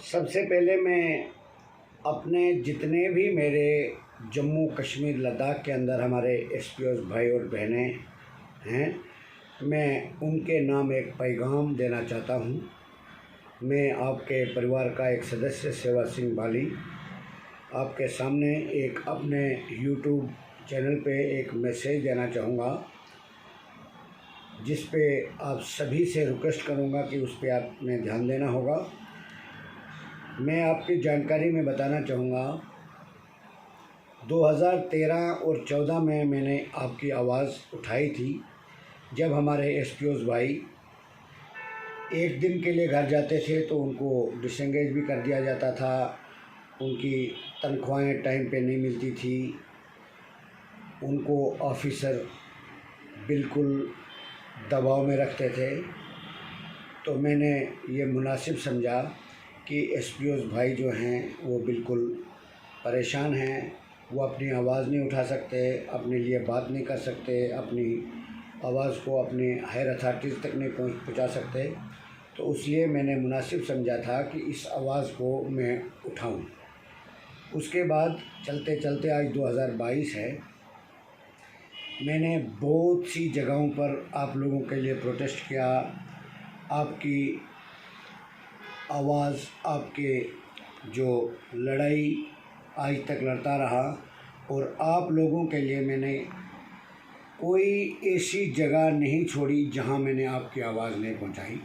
सबसे पहले मैं अपने जितने भी मेरे जम्मू कश्मीर लद्दाख के अंदर हमारे एसपीओस भाई और बहनें हैं, मैं उनके नाम एक पैगाम देना चाहता हूँ। मैं आपके परिवार का एक सदस्य सेवा सिंह बाली आपके सामने एक अपने यूट्यूब चैनल पे एक मैसेज देना चाहूँगा, जिस पे आप सभी से रिक्वेस्ट करूँगा कि उस पर आपने ध्यान देना होगा। मैं आपकी जानकारी में बताना चाहूँगा, 2013 और 14 में मैंने आपकी आवाज़ उठाई थी, जब हमारे एसपीओस भाई एक दिन के लिए घर जाते थे तो उनको डिसएंगेज भी कर दिया जाता था, उनकी तनख्वाहें टाइम पे नहीं मिलती थी, उनको ऑफिसर बिल्कुल दबाव में रखते थे। तो मैंने ये मुनासिब समझा कि एसपीओस भाई जो हैं वो बिल्कुल परेशान हैं, वो अपनी आवाज़ नहीं उठा सकते, अपने लिए बात नहीं कर सकते, अपनी आवाज़ को अपने हायर अथॉरिटीज़ तक नहीं पहुंचा सकते। तो इसलिए मैंने मुनासिब समझा था कि इस आवाज़ को मैं उठाऊं। उसके बाद चलते चलते आज 2022 है, मैंने बहुत सी जगहों पर आप लोगों के लिए प्रोटेस्ट किया। आपकी आवाज़, आपके जो लड़ाई आज तक लड़ता रहा, और आप लोगों के लिए मैंने कोई ऐसी जगह नहीं छोड़ी जहां मैंने आपकी आवाज़ नहीं पहुंचाई।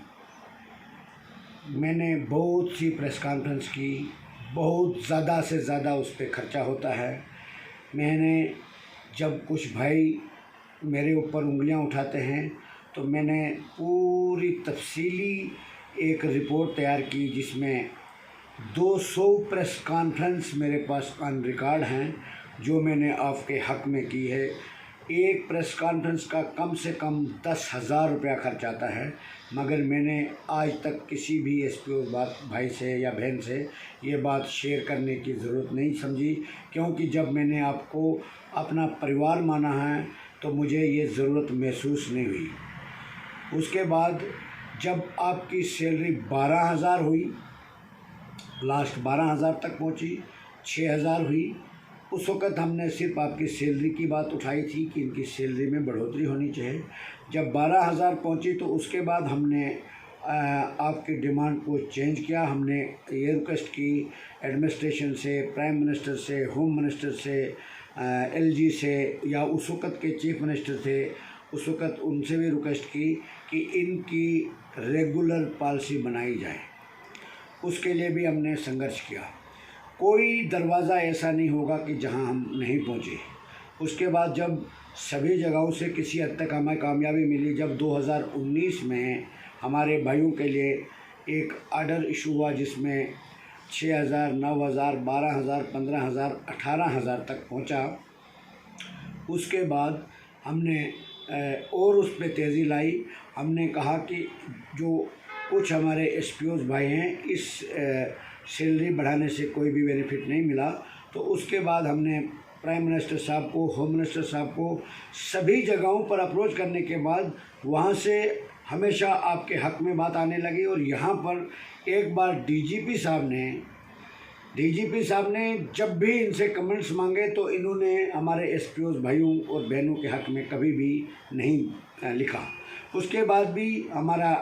मैंने बहुत सी प्रेस कॉन्फ्रेंस की, बहुत ज़्यादा से ज़्यादा उस पर ख़र्चा होता है। मैंने जब कुछ भाई मेरे ऊपर उंगलियां उठाते हैं तो मैंने पूरी तफसीली एक रिपोर्ट तैयार की, जिसमें 200 प्रेस कॉन्फ्रेंस मेरे पास ऑन रिकॉर्ड हैं जो मैंने आपके हक़ में की है। एक प्रेस कॉन्फ्रेंस का कम से कम 10,000 रुपया खर्च आता है, मगर मैंने आज तक किसी भी एसपीओ भाई से या बहन से ये बात शेयर करने की ज़रूरत नहीं समझी, क्योंकि जब मैंने आपको अपना परिवार माना है तो मुझे ये ज़रूरत महसूस नहीं हुई। उसके बाद जब आपकी सैलरी 12,000 हुई, लास्ट 12,000 तक पहुंची, 6,000 हुई, उस वक़्त हमने सिर्फ आपकी सैलरी की बात उठाई थी कि इनकी सैलरी में बढ़ोतरी होनी चाहिए। जब 12,000 पहुंची तो उसके बाद हमने आपकी डिमांड को चेंज किया। हमने ये रिक्वेस्ट की एडमिनिस्ट्रेशन से, प्राइम मिनिस्टर से, होम मिनिस्टर से, एलजी से, या उस वक़्त के चीफ मिनिस्टर थे, उस वक़्त उनसे भी रिक्वेस्ट की कि इनकी रेगुलर पॉलिसी बनाई जाए। उसके लिए भी हमने संघर्ष किया। कोई दरवाज़ा ऐसा नहीं होगा कि जहां हम नहीं पहुंचे। उसके बाद जब सभी जगहों से किसी हद तक हमें कामयाबी मिली, जब 2019 में हमारे भाइयों के लिए एक ऑर्डर इशू हुआ जिसमें 6,000, 9,000, 12,000, 15,000, 18,000 तक पहुंचा। उसके बाद हमने और उस पर तेज़ी लाई। हमने कहा कि जो कुछ हमारे एसपीओस भाई हैं, इस सैलरी बढ़ाने से कोई भी बेनिफिट नहीं मिला। तो उसके बाद हमने प्राइम मिनिस्टर साहब को, होम मिनिस्टर साहब को, सभी जगहों पर अप्रोच करने के बाद वहाँ से हमेशा आपके हक़ में बात आने लगी। और यहाँ पर एक बार डीजीपी साहब ने जब भी इनसे कमेंट्स मांगे तो इन्होंने हमारे एसपीओस भाइयों और बहनों के हक़ में कभी भी नहीं लिखा। उसके बाद भी हमारा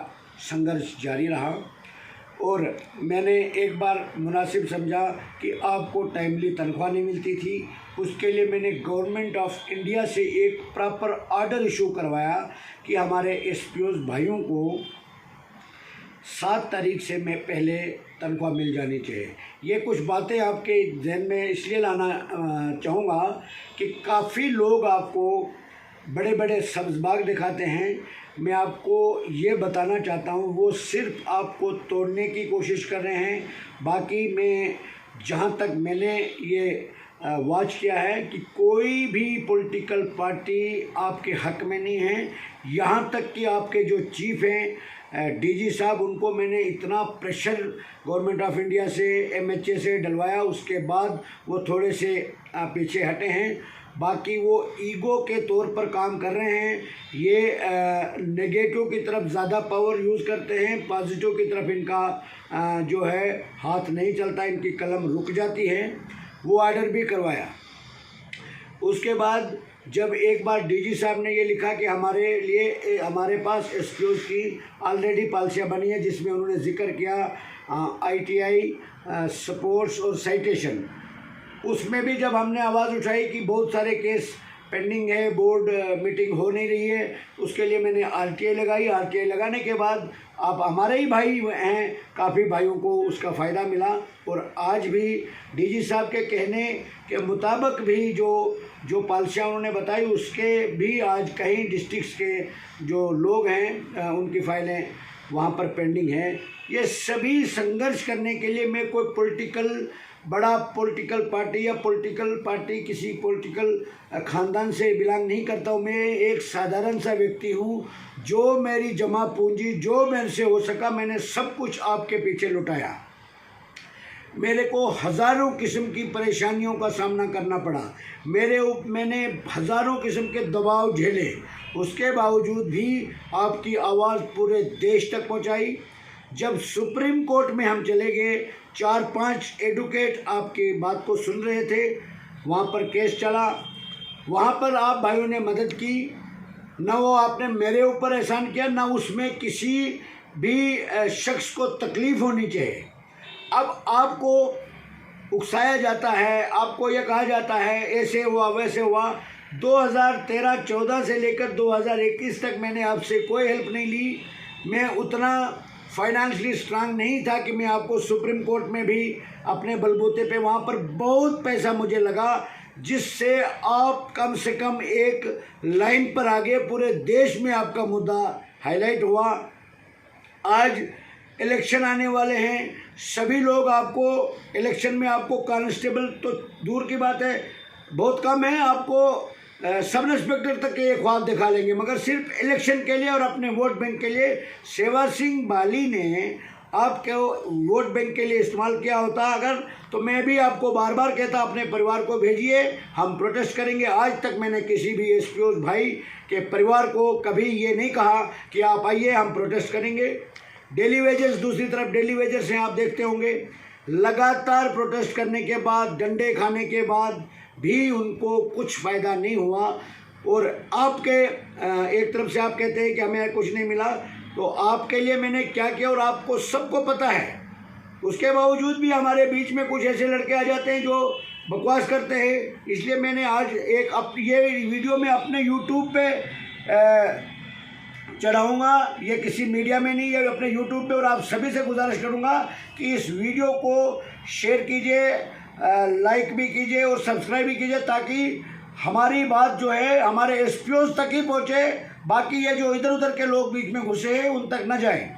संघर्ष जारी रहा, और मैंने एक बार मुनासिब समझा कि आपको टाइमली तनख्वाह नहीं मिलती थी। उसके लिए मैंने गवर्नमेंट ऑफ इंडिया से एक प्रॉपर ऑर्डर इशू करवाया कि हमारे एसपीओस भाइयों को 7 तारीख से मैं पहले तनख्वाह मिल जानी चाहिए। ये कुछ बातें आपके जहन में इसलिए लाना चाहूँगा कि काफ़ी लोग आपको बड़े बड़े सब्ज़ बाग दिखाते हैं। मैं आपको ये बताना चाहता हूँ, वो सिर्फ आपको तोड़ने की कोशिश कर रहे हैं। बाकी मैं जहाँ तक मैंने ये वॉच किया है कि कोई भी पॉलिटिकल पार्टी आपके हक़ में नहीं है। यहाँ तक कि आपके जो चीफ हैं डीजी साहब, उनको मैंने इतना प्रेशर गवर्नमेंट ऑफ इंडिया से, एमएचए से डलवाया, उसके बाद वो थोड़े से पीछे हटे हैं। बाकी वो ईगो के तौर पर काम कर रहे हैं। ये नेगेटिव की तरफ ज़्यादा पावर यूज़ करते हैं, पॉजिटिव की तरफ इनका जो है हाथ नहीं चलता, इनकी कलम रुक जाती है। वो ऑर्डर भी करवाया। उसके बाद जब एक बार डीजी साहब ने ये लिखा कि हमारे पास एसपीओ की ऑलरेडी पॉलिसियाँ बनी है, जिसमें उन्होंने जिक्र किया ITI, स्पोर्ट्स और साइटेशन। उसमें भी जब हमने आवाज़ उठाई कि बहुत सारे केस पेंडिंग है, बोर्ड मीटिंग हो नहीं रही है, उसके लिए मैंने RTI लगाई। RTI लगाने के बाद आप हमारे ही भाई हैं, काफ़ी भाइयों को उसका फ़ायदा मिला। और आज भी डीजी साहब के कहने के मुताबिक भी जो पॉलिसियाँ उन्होंने बताई, उसके भी आज कई डिस्ट्रिक्ट्स के जो लोग हैं उनकी फाइलें वहाँ पर पेंडिंग हैं। ये सभी संघर्ष करने के लिए मैं कोई बड़ा पॉलिटिकल पार्टी या पॉलिटिकल पार्टी किसी पॉलिटिकल ख़ानदान से बिलोंग नहीं करता हूँ। मैं एक साधारण सा व्यक्ति हूँ। जो मेरी जमा पूंजी, जो मेरे से हो सका, मैंने सब कुछ आपके पीछे लुटाया। मेरे को हज़ारों किस्म की परेशानियों का सामना करना पड़ा, मैंने हज़ारों किस्म के दबाव झेले, उसके बावजूद भी आपकी आवाज़ पूरे देश तक पहुंचाई। जब सुप्रीम कोर्ट में हम चले गए, 4-5 एडवोकेट आपकी बात को सुन रहे थे, वहाँ पर केस चला, वहाँ पर आप भाइयों ने मदद की। ना वो आपने मेरे ऊपर एहसान किया, ना उसमें किसी भी शख्स को तकलीफ़ होनी चाहिए। अब आपको उकसाया जाता है, आपको ये कहा जाता है ऐसे हुआ वैसे हुआ। 2013-14 से लेकर 2021 तक मैंने आपसे कोई हेल्प नहीं ली। मैं उतना फाइनेंशियली स्ट्रांग नहीं था कि मैं आपको सुप्रीम कोर्ट में भी अपने बलबूते पे, वहाँ पर बहुत पैसा मुझे लगा, जिससे आप कम से कम एक लाइन पर आ गए, पूरे देश में आपका मुद्दा हाईलाइट हुआ। आज इलेक्शन आने वाले हैं, सभी लोग आपको इलेक्शन में, आपको कांस्टेबल तो दूर की बात है, बहुत कम है, आपको सब इंस्पेक्टर तक के ख्वाब दिखा लेंगे, मगर सिर्फ इलेक्शन के लिए और अपने वोट बैंक के लिए। सेवा सिंह बाली ने आपके वोट बैंक के लिए इस्तेमाल किया होता अगर, तो मैं भी आपको बार बार कहता अपने परिवार को भेजिए, हम प्रोटेस्ट करेंगे। आज तक मैंने किसी भी एसपीओ भाई के परिवार को कभी ये नहीं कहा कि आप आइए हम प्रोटेस्ट करेंगे। डेली वेजेस, दूसरी तरफ डेली वेजेस हैं, आप देखते होंगे, लगातार प्रोटेस्ट करने के बाद, डंडे खाने के बाद भी उनको कुछ फ़ायदा नहीं हुआ। और आपके एक तरफ से आप कहते हैं कि हमें कुछ नहीं मिला, तो आपके लिए मैंने क्या किया और आपको सबको पता है। उसके बावजूद भी हमारे बीच में कुछ ऐसे लड़के आ जाते हैं जो बकवास करते हैं। इसलिए मैंने आज ये वीडियो में अपने यूट्यूब पे चढ़ाऊँगा, ये किसी मीडिया में नहीं, ये अपने यूट्यूब पे। और आप सभी से गुजारिश करूँगा कि इस वीडियो को शेयर कीजिए, लाइक भी कीजिए और सब्सक्राइब भी कीजिए, ताकि हमारी बात जो है हमारे एसपीओज तक ही पहुँचे, बाकी ये जो इधर उधर के लोग बीच में घुसे हैं उन तक न जाए।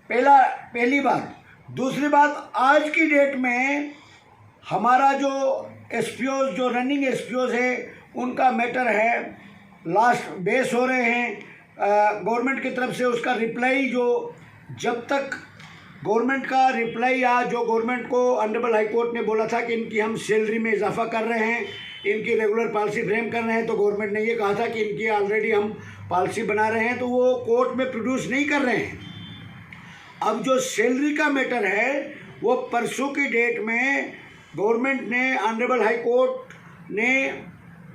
पहली बात। दूसरी बात, आज की डेट में हमारा जो एसपीओज, जो रनिंग एसपीओज है, उनका मैटर है, लास्ट बेस हो रहे हैं गवर्नमेंट की तरफ से। उसका रिप्लाई जो, जब तक गवर्नमेंट का रिप्लाई या जो गवर्नमेंट को ऑनरेबल हाई कोर्ट ने बोला था कि इनकी हम सैलरी में इजाफा कर रहे हैं, इनकी रेगुलर पॉलिसी फ्रेम कर रहे हैं, तो गवर्नमेंट ने ये कहा था कि इनकी ऑलरेडी हम पॉलिसी बना रहे हैं, तो वो कोर्ट में प्रोड्यूस नहीं कर रहे हैं। अब जो सैलरी का मैटर है, वो परसों की डेट में गवर्नमेंट ने, ऑनरेबल हाई कोर्ट ने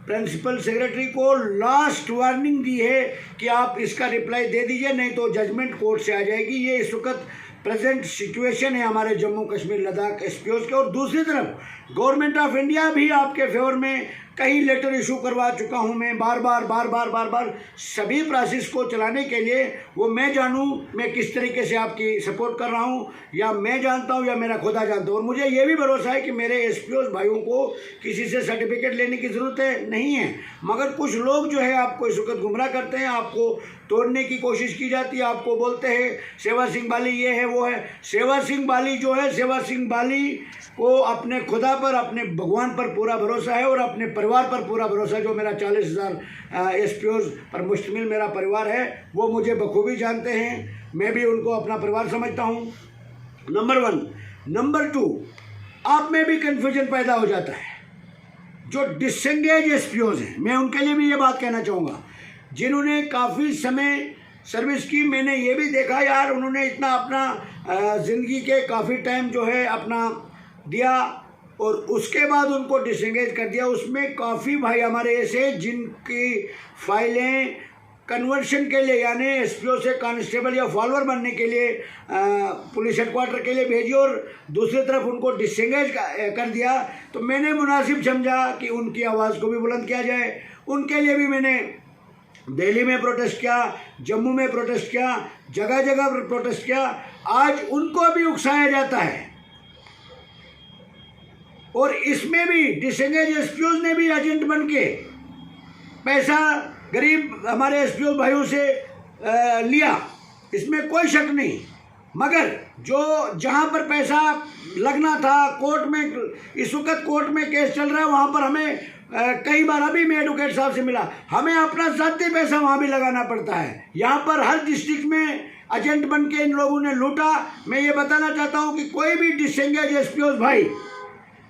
प्रिंसिपल सेक्रेटरी को लास्ट वार्निंग दी है कि आप इसका रिप्लाई दे दीजिए, नहीं तो जजमेंट कोर्ट से आ जाएगी। ये इस वक्त प्रेजेंट सिचुएशन है हमारे जम्मू कश्मीर लद्दाख एसपीओज के। और दूसरी तरफ गवर्नमेंट ऑफ इंडिया भी आपके फेवर में कई लेटर इशू करवा चुका हूं मैं, बार बार सभी प्रोसेस को चलाने के लिए। वो मैं जानूं मैं किस तरीके से आपकी सपोर्ट कर रहा हूं, या मैं जानता हूं या मेरा खुदा जानता हूं। और मुझे ये भी भरोसा है कि मेरे एसपीओज भाइयों को किसी से सर्टिफिकेट लेने की ज़रूरत नहीं है, मगर कुछ लोग जो है आपको इस वक्त गुमराह करते हैं, आपको तोड़ने की कोशिश की जाती है, आपको बोलते हैं सेवा सिंह बाली ये है वो है। सेवा सिंह बाली जो है, सेवा सिंह बाली को अपने खुदा पर, अपने भगवान पर पूरा भरोसा है और अपने परिवार पर पूरा भरोसा। जो मेरा 40,000 एसपीओज पर मुश्तमिल मेरा परिवार है, वो मुझे बखूबी जानते हैं, मैं भी उनको अपना परिवार समझता हूँ, नंबर 1। नंबर 2, आप में भी कन्फ्यूजन पैदा हो जाता है। जो डिसएंगेज एसपीओज हैं, मैं उनके लिए भी ये बात कहना चाहूँगा, जिन्होंने काफ़ी समय सर्विस की। मैंने ये भी देखा यार, उन्होंने इतना अपना ज़िंदगी के काफ़ी टाइम जो है अपना दिया और उसके बाद उनको डिसएंगेज कर दिया। उसमें काफ़ी भाई हमारे ऐसे जिनकी फाइलें कन्वर्शन के लिए यानी एसपीओ से कांस्टेबल या फॉलोअर बनने के लिए पुलिस हेडक्वार्टर के लिए भेजी और दूसरी तरफ उनको डिसएंगेज कर दिया। तो मैंने मुनासिब समझा कि उनकी आवाज़ को भी बुलंद किया जाए। उनके लिए भी मैंने दिल्ली में प्रोटेस्ट किया, जम्मू में प्रोटेस्ट किया, जगह जगह पर प्रोटेस्ट किया। आज उनको भी उकसाया जाता है और इसमें भी डिसएंगेज एसपीओज ने भी एजेंट बन के पैसा गरीब हमारे एसपीओ भाइयों से लिया, इसमें कोई शक नहीं। मगर जो जहाँ पर पैसा लगना था कोर्ट में, इस वक्त कोर्ट में केस चल रहा है, वहाँ पर हमें कई बार, अभी मैं एडवोकेट साहब से मिला, हमें अपना ज़ाती पैसा वहाँ भी लगाना पड़ता है। यहाँ पर हर डिस्ट्रिक्ट में एजेंट बन के इन लोगों ने लूटा। मैं ये बताना चाहता हूँ कि कोई भी डिसएंगेज एसपीओ भाई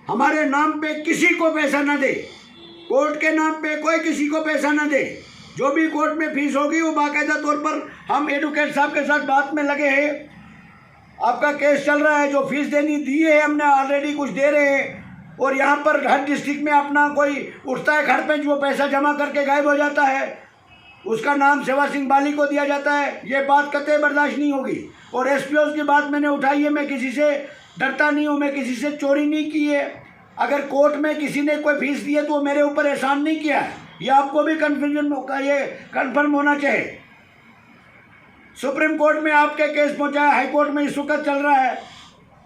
हमारे नाम पे किसी को पैसा न दे, कोर्ट के नाम पे कोई किसी को पैसा न दे। जो भी कोर्ट में फीस होगी वो बाकायदा तौर पर हम एडवोकेट साहब के साथ बात में लगे हैं। आपका केस चल रहा है, जो फीस देनी दी है हमने ऑलरेडी, कुछ दे रहे हैं। और यहाँ पर हर डिस्ट्रिक्ट में अपना कोई उठता है घर पे जो पैसा जमा करके गायब हो जाता है, उसका नाम सेवा सिंह बाली को दिया जाता है। ये बात कतई बर्दाश्त नहीं होगी। और एसपीओ की बात मैंने उठाई है, मैं किसी से डरता नहीं हूँ, मैं किसी से चोरी नहीं की है। अगर कोर्ट में किसी ने कोई फीस दी है तो वो मेरे ऊपर एहसान नहीं किया है, ये आपको भी कन्फ्यूजन का ये कन्फर्म होना चाहिए। सुप्रीम कोर्ट में आपके केस पहुंचा है, हाई कोर्ट में इस वक्त चल रहा है।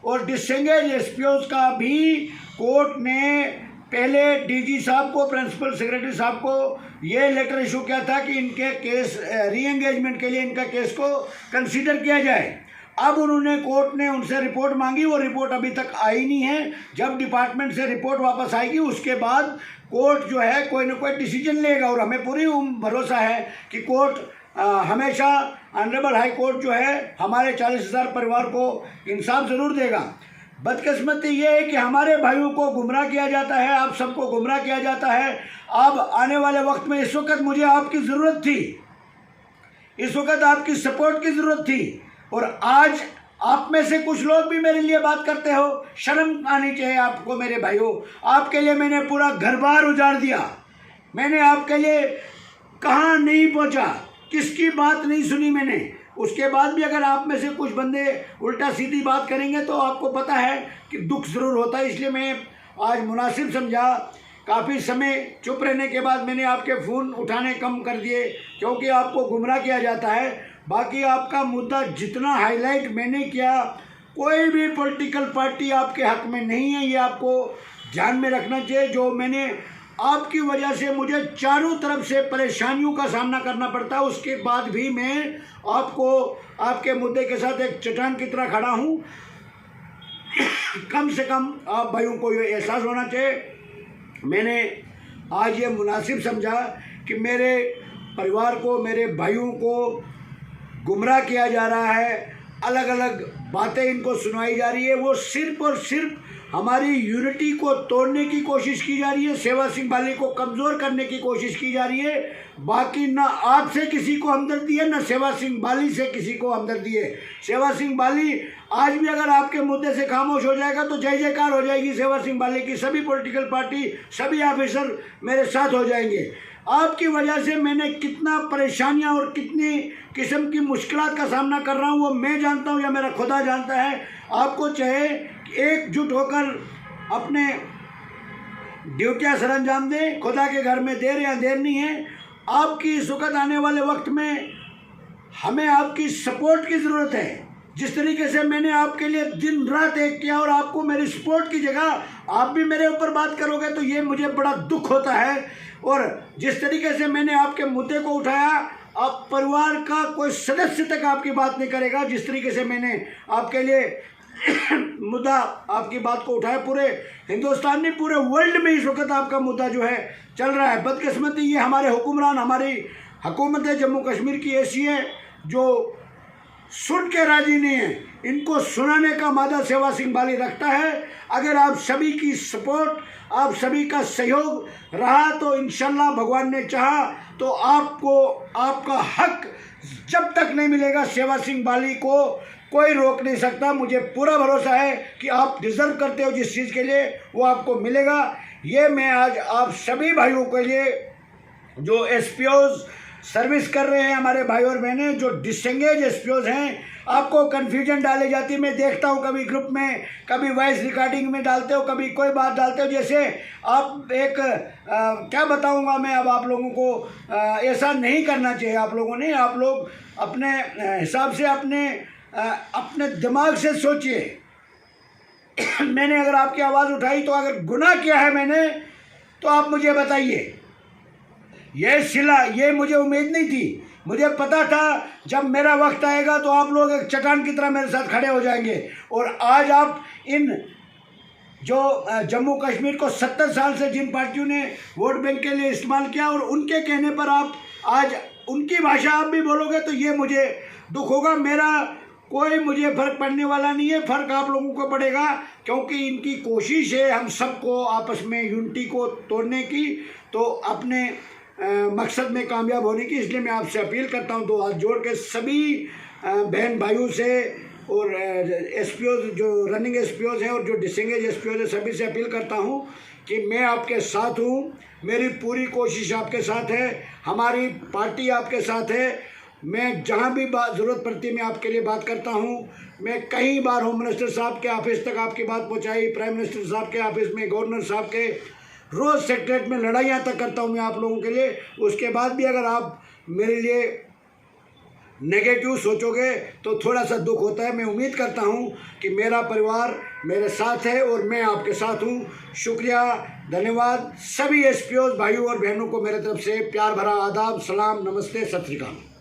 और डिसएंगेज एसपीओज का भी कोर्ट ने पहले डीजी साहब को, प्रिंसिपल सेक्रेटरी साहब को ये लेटर इशू किया था कि इनके केस री एंगेजमेंट के लिए इनका केस को कंसीडर किया जाए। अब उन्होंने, कोर्ट ने उनसे रिपोर्ट मांगी, वो रिपोर्ट अभी तक आई नहीं है। जब डिपार्टमेंट से रिपोर्ट वापस आएगी उसके बाद कोर्ट जो है कोई ना कोई डिसीजन लेगा। और हमें पूरी भरोसा है कि कोर्ट हमेशा, ऑनरेबल हाई कोर्ट जो है हमारे 40,000 परिवार को इंसाफ ज़रूर देगा। बदकिस्मती ये है कि हमारे भाइयों को गुमराह किया जाता है, आप सबको गुमराह किया जाता है। अब आने वाले वक्त में, इस वक्त मुझे आपकी ज़रूरत थी, इस वक्त आपकी सपोर्ट की ज़रूरत थी। और आज आप में से कुछ लोग भी मेरे लिए बात करते हो, शर्म आनी चाहिए आपको मेरे भाइयों। आपके लिए मैंने पूरा घर बार उजाड़ दिया, मैंने आपके लिए कहाँ नहीं पहुँचा, किसकी बात नहीं सुनी मैंने। उसके बाद भी अगर आप में से कुछ बंदे उल्टा सीधी बात करेंगे तो आपको पता है कि दुख ज़रूर होता है। इसलिए मैं आज मुनासिब समझा, काफ़ी समय चुप रहने के बाद मैंने आपके फ़ोन उठाने कम कर दिए, क्योंकि आपको गुमराह किया जाता है। बाकी आपका मुद्दा जितना हाईलाइट मैंने किया, कोई भी पॉलिटिकल पार्टी आपके हक में नहीं है, ये आपको ध्यान में रखना चाहिए। जो मैंने आपकी वजह से मुझे चारों तरफ से परेशानियों का सामना करना पड़ता है, उसके बाद भी मैं आपको आपके मुद्दे के साथ एक चट्टान की तरह खड़ा हूँ। कम से कम आप भाइयों को ये एहसास होना चाहिए। मैंने आज ये मुनासिब समझा कि मेरे परिवार को, मेरे भाइयों को गुमराह किया जा रहा है, अलग अलग बातें इनको सुनाई जा रही है। वो सिर्फ और सिर्फ हमारी यूनिटी को तोड़ने की कोशिश की जा रही है, सेवा सिंह बाली को कमज़ोर करने की कोशिश की जा रही है। बाकी ना आपसे किसी को हमदर्दी है, ना सेवा सिंह बाली से किसी को हमदर्दी है। सेवा सिंह बाली आज भी अगर आपके मुद्दे से खामोश हो जाएगा तो जय जयकार हो जाएगी सेवा सिंह बाली की। सभी पॉलिटिकल पार्टी, सभी ऑफिसर मेरे साथ हो जाएंगे। आपकी वजह से मैंने कितना परेशानियां और कितनी किस्म की मुश्किलात का सामना कर रहा हूं वो मैं जानता हूं या मेरा खुदा जानता है। आपको चाहे एकजुट होकर अपने ड्यूटियां सर अंजाम दें। खुदा के घर में देर या देर नहीं है। आपकी इस वक्त आने वाले वक्त में हमें आपकी सपोर्ट की ज़रूरत है। जिस तरीके से मैंने आपके लिए दिन रात एक किया और आपको मेरी सपोर्ट की जगह आप भी मेरे ऊपर बात करोगे तो ये मुझे बड़ा दुख होता है। और जिस तरीके से मैंने आपके मुद्दे को उठाया, आप परिवार का कोई सदस्य तक आपकी बात नहीं करेगा। जिस तरीके से मैंने आपके लिए मुद्दा, आपकी बात को उठाया, पूरे हिंदुस्तान में, पूरे वर्ल्ड में इस वक्त आपका मुद्दा जो है चल रहा है। बदकिस्मती ये हमारे हुक्मरान, हमारी हुकूमत जम्मू कश्मीर की ऐसी है जो सुन के राजी नहीं है, इनको सुनाने का मादा सेवा सिंह बाली रखता है। अगर आप सभी की सपोर्ट, आप सभी का सहयोग रहा तो इंशाल्लाह भगवान ने चाहा तो आपको आपका हक जब तक नहीं मिलेगा सेवा सिंह बाली को कोई रोक नहीं सकता। मुझे पूरा भरोसा है कि आप डिज़र्व करते हो जिस चीज़ के लिए वो आपको मिलेगा। ये मैं आज आप सभी भाइयों के लिए जो एसपीओज सर्विस कर रहे हैं, हमारे भाई और बहनें जो डिसएंगेज एसपीओज हैं, आपको कन्फ्यूजन डाली जाती है। मैं देखता हूँ कभी ग्रुप में, कभी वॉइस रिकॉर्डिंग में डालते हो, कभी कोई बात डालते हो। जैसे आप एक क्या बताऊँगा मैं अब आप लोगों को, ऐसा नहीं करना चाहिए आप लोगों ने। आप लोग अपने हिसाब से अपने दिमाग से सोचिए। मैंने अगर आपकी आवाज़ उठाई तो अगर गुनाह किया है मैंने तो आप मुझे बताइए। ये मुझे उम्मीद नहीं थी। मुझे पता था जब मेरा वक्त आएगा तो आप लोग एक चट्टान की तरह मेरे साथ खड़े हो जाएंगे। और आज आप इन जो जम्मू कश्मीर को 70 साल से जिन पार्टियों ने वोट बैंक के लिए इस्तेमाल किया और उनके कहने पर आप आज उनकी भाषा आप भी बोलोगे तो ये मुझे दुख होगा। मेरा कोई मुझे फ़र्क पड़ने वाला नहीं है, फ़र्क आप लोगों को पड़ेगा, क्योंकि इनकी कोशिश है हम सबको आपस में यूनिटी को तोड़ने की, तो अपने मकसद में कामयाब होने की। इसलिए मैं आपसे अपील करता हूं, दो हाथ जोड़ के सभी बहन भाइयों से और एसपीओज जो रनिंग एसपीओज हैं और जो डिसएंगेज एसपीओज हैं सभी से अपील करता हूं कि मैं आपके साथ हूं। मेरी पूरी कोशिश आपके साथ है, हमारी पार्टी आपके साथ है। मैं जहां भी ज़रूरत पड़ती है मैं आपके लिए बात करता हूं। मैं कई बार होम मिनिस्टर साहब के ऑफिस तक आपकी बात पहुंचाई, प्राइम मिनिस्टर साहब के ऑफिस में, गवर्नर साहब के, रोज़ सेक्रेटरीट में लड़ाइयाँ तक करता हूँ मैं आप लोगों के लिए। उसके बाद भी अगर आप मेरे लिए नेगेटिव सोचोगे तो थोड़ा सा दुख होता है। मैं उम्मीद करता हूँ कि मेरा परिवार मेरे साथ है और मैं आपके साथ हूँ। शुक्रिया, धन्यवाद। सभी एसपीओ भाइयों और बहनों को मेरे तरफ से प्यार भरा आदाब, सलाम, नमस्ते, सत श्री अकाल।